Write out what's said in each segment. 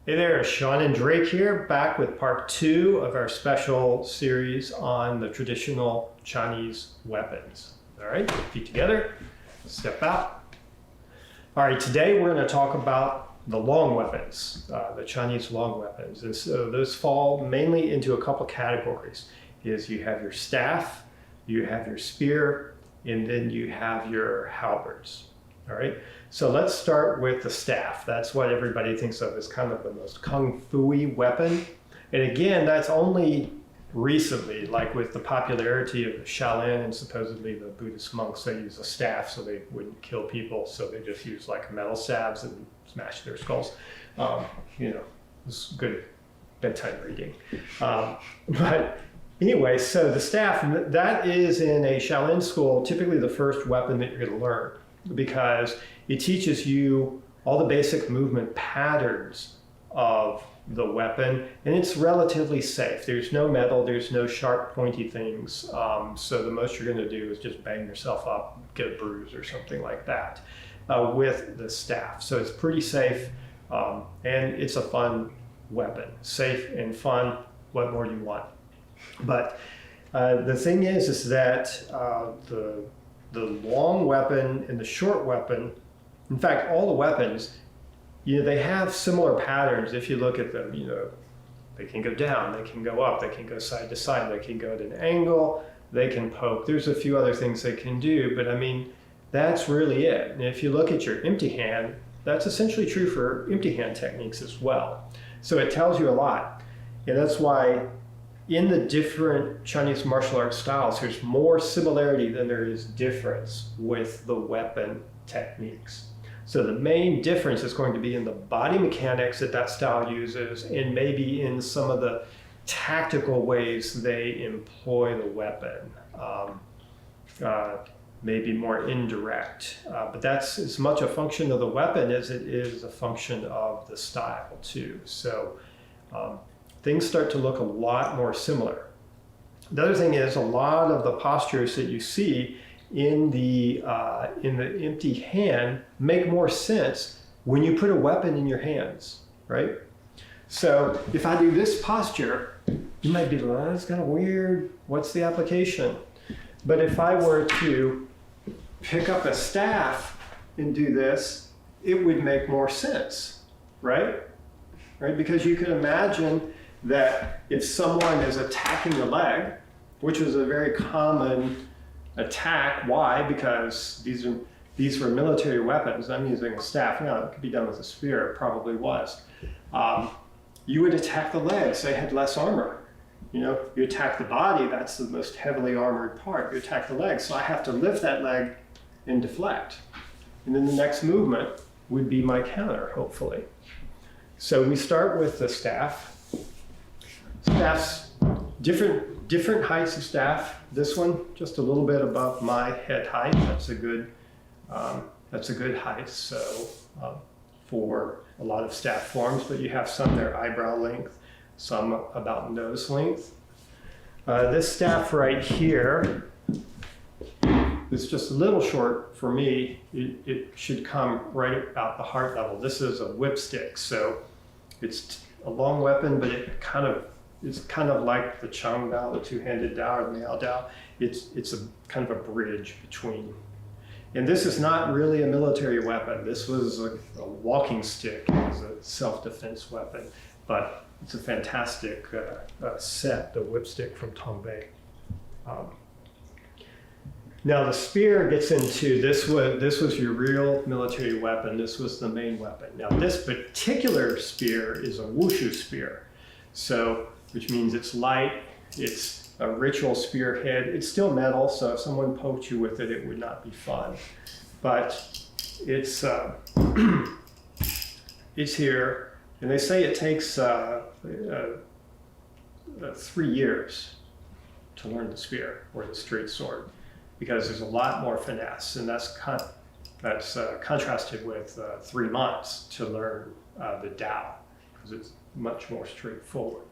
Hey there, Sean and Drake here, back with part 2 of our special series on the traditional Chinese weapons. All right, feet together, step out. All right, today we're going to talk about the long weapons, the Chinese long weapons. And so those fall mainly into a couple categories. You have your staff, you have your spear, and then you have your halberds. All right, so let's start with the staff. That's what everybody thinks of as kind of the most kung fu-y weapon. And again, that's only recently, like with the popularity of the Shaolin and supposedly the Buddhist monks, they use a staff so they wouldn't kill people. So they just use like metal stabs and smash their skulls. It's good bedtime reading. But anyway, so the staff, that is in a Shaolin school, typically the first weapon that you're going to learn, because it teaches you all the basic movement patterns of the weapon, and it's relatively safe. There's no metal, there's no sharp pointy things, so the most you're going to do is just bang yourself up, get a bruise or something like that with the staff. So it's pretty safe, and it's a fun weapon. Safe and fun, what more do you want? But the thing is that the long weapon and the short weapon, in fact, all the weapons, they have similar patterns. If you look at them, they can go down, they can go up, they can go side to side, they can go at an angle, they can poke. There's a few other things they can do, but I mean, that's really it. And if you look at your empty hand, that's essentially true for empty hand techniques as well. So it tells you a lot. And that's why in the different Chinese martial arts styles, there's more similarity than there is difference with the weapon techniques. So the main difference is going to be in the body mechanics that style uses, and maybe in some of the tactical ways they employ the weapon. Maybe more indirect, but that's as much a function of the weapon as it is a function of the style too. So things start to look a lot more similar. The other thing is a lot of the postures that you see in the empty hand make more sense when you put a weapon in your hands, right? So if I do this posture, you might be like, oh, that's kind of weird. What's the application? But if I were to pick up a staff and do this, it would make more sense, right? Right? Because you could imagine that if someone is attacking the leg, which is a very common attack, why? Because these were military weapons. I'm using a staff now. It could be done with a spear. It probably was. You would attack the legs. They had less armor. You attack the body. That's the most heavily armored part. You attack the legs. So I have to lift that leg and deflect. And then the next movement would be my counter, hopefully. So we start with the staff. Staffs, different heights of staff. This one just a little bit above my head height. That's a good height. So for a lot of staff forms, but you have some that are eyebrow length, some about nose length. This staff right here is just a little short for me. It should come right about the heart level. This is a whipstick, so it's a long weapon, but it's kind of like the Chang Dao, the two-handed Dao, or the Miao Dao. It's a kind of a bridge between. And this is not really a military weapon. This was a walking stick. It was a self-defense weapon, but it's a fantastic set, the whipstick from Tongbei. Now the spear gets into, this was your real military weapon. This was the main weapon. Now this particular spear is a wushu spear. So, which means it's light, it's a ritual spearhead. It's still metal, so if someone poked you with it, it would not be fun. But it's it's here, and they say it takes 3 years to learn the spear or the straight sword, because there's a lot more finesse, and that's contrasted with 3 months to learn the Dao, because it's much more straightforward.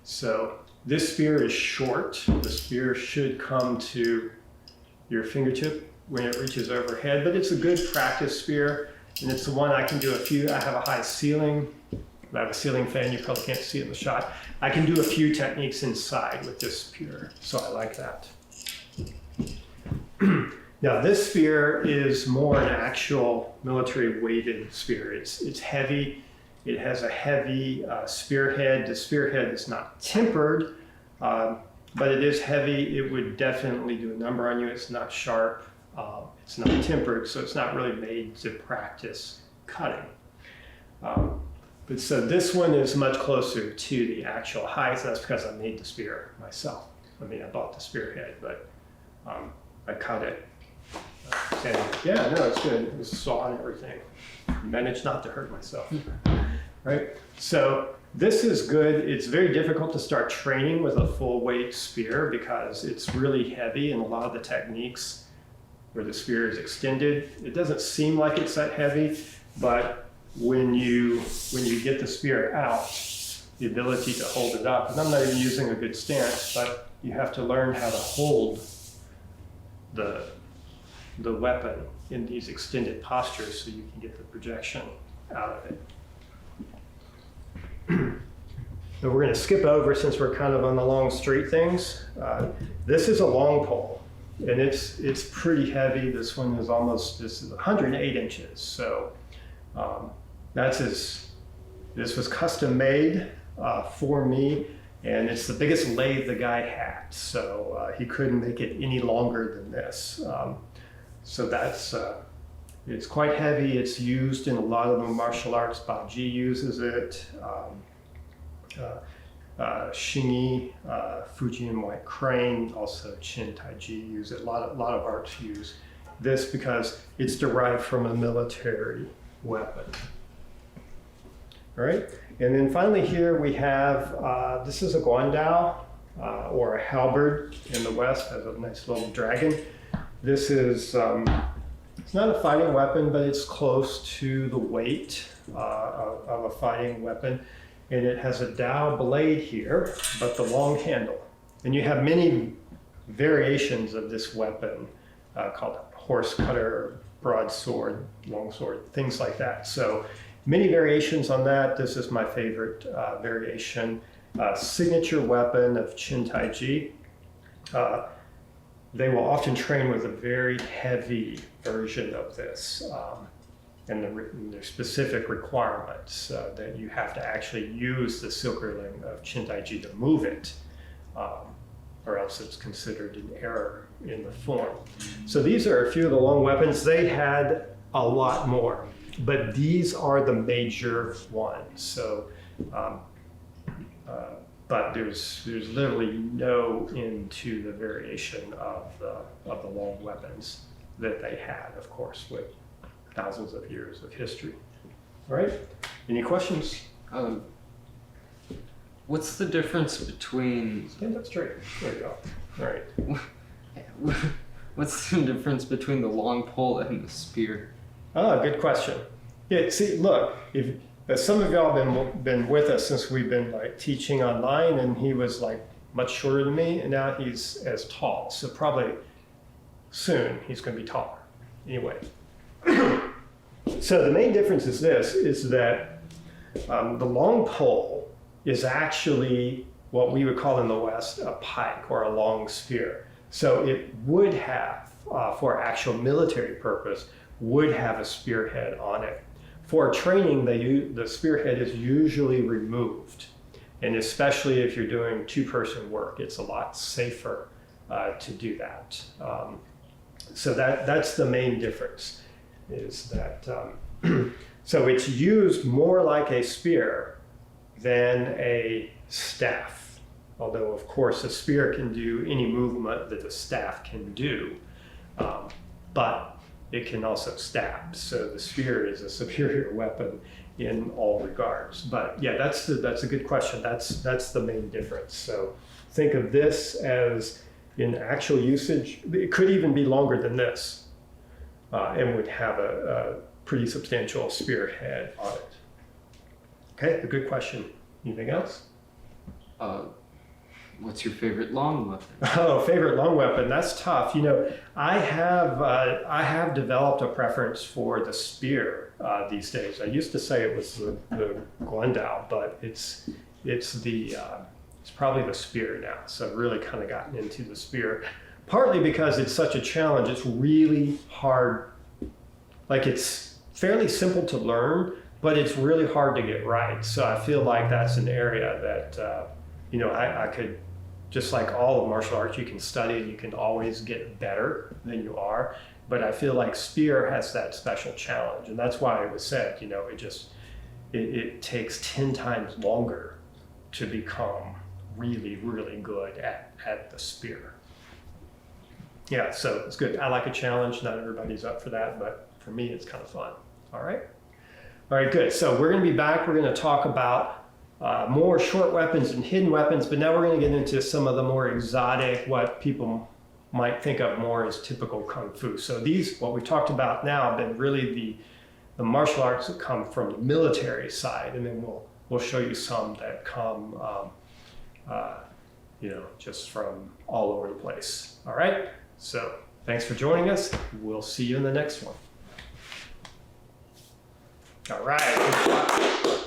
So this spear is short. The spear should come to your fingertip when it reaches overhead, but it's a good practice spear, and it's the one I can do I have a high ceiling, I have a ceiling fan, you probably can't see it in the shot. I can do a few techniques inside with this spear, so I like that. Now this spear is more an actual military weighted spear. It's heavy, it has a heavy spearhead. The spearhead is not tempered, but it is heavy. It would definitely do a number on you. It's not sharp, it's not tempered, so it's not really made to practice cutting. But so this one is much closer to the actual height. That's because I made the spear myself. I mean, I bought the spearhead, but I cut it. Yeah, no, it's good. It was saw and everything. Managed not to hurt myself. Right? So this is good. It's very difficult to start training with a full weight spear because it's really heavy, and a lot of the techniques where the spear is extended, it doesn't seem like it's that heavy, but when you get the spear out, the ability to hold it up, and I'm not even using a good stance, but you have to learn how to hold the weapon in these extended postures so you can get the projection out of it. So we're going to skip over, since we're kind of on the long straight things. This is a long pole, and it's pretty heavy. This one is this is 108 inches. So this was custom made for me, and it's the biggest lathe the guy had. So he couldn't make it any longer than this. So that's, it's quite heavy. It's used in a lot of the martial arts. Baji uses it. Xingyi, Fujian White Crane, also Qin Taiji use it. A lot of arts use this because it's derived from a military weapon. All right, and then finally here we have, this is a Guan Dao, or a Halberd in the West, has a nice little dragon. This is, it's not a fighting weapon, but it's close to the weight of a fighting weapon. And it has a Dao blade here, but the long handle. And you have many variations of this weapon called horse cutter, broadsword, longsword, things like that. So many variations on that. This is my favorite variation. Signature weapon of Qin Taiji. They will often train with a very heavy version of this. And there's specific requirements that you have to actually use the silkerling of Qin Taiji to move it, or else it's considered an error in the form. So these are a few of the long weapons. They had a lot more, but these are the major ones. So, but there's literally no end to the variation of the long weapons that they had, of course, with thousands of years of history. All right, any questions? What's the difference between... Stand up straight, there you go. All right. What's the difference between the long pole and the spear? Ah, good question. Yeah, see, look, if some of y'all been with us since we've been like teaching online, and he was like much shorter than me, and now he's as tall. So probably soon he's going to be taller. Anyway. So the main difference is this, is that the long pole is actually what we would call in the West a pike or a long spear. So it would have, for actual military purpose, would have a spearhead on it. For training, the spearhead is usually removed. And especially if you're doing two-person work, it's a lot safer to do that. So that's the main difference, is that, so it's used more like a spear than a staff. Although, of course, a spear can do any movement that a staff can do, but it can also stab. So the spear is a superior weapon in all regards. But yeah, that's a good question. That's the main difference. So think of this as, in actual usage, it could even be longer than this, and would have a pretty substantial spearhead on it. Okay, a good question. Anything else? What's your favorite long weapon? Oh, favorite long weapon, that's tough. You know, I have developed a preference for the spear these days. I used to say it was the Guan Dao, but it's probably the spear now. So I've really kind of gotten into the spear, partly because it's such a challenge. It's really hard. Like, it's fairly simple to learn, but it's really hard to get right. So I feel like that's an area that, you know, I could, just like all of martial arts, you can study, you can always get better than you are. But I feel like spear has that special challenge. And that's why it was said, you know, it takes 10 times longer to become really, really good at the spear. Yeah, so it's good. I like a challenge. Not everybody's up for that, but for me, it's kind of fun. All right. All right, good. So we're going to be back. We're going to talk about more short weapons and hidden weapons, but now we're going to get into some of the more exotic, what people might think of more as typical Kung Fu. So these, what we've talked about now, have been really the martial arts that come from the military side, and then we'll show you some that come, you know, just from all over the place. All right. So thanks for joining us. We'll see you in the next one. All right.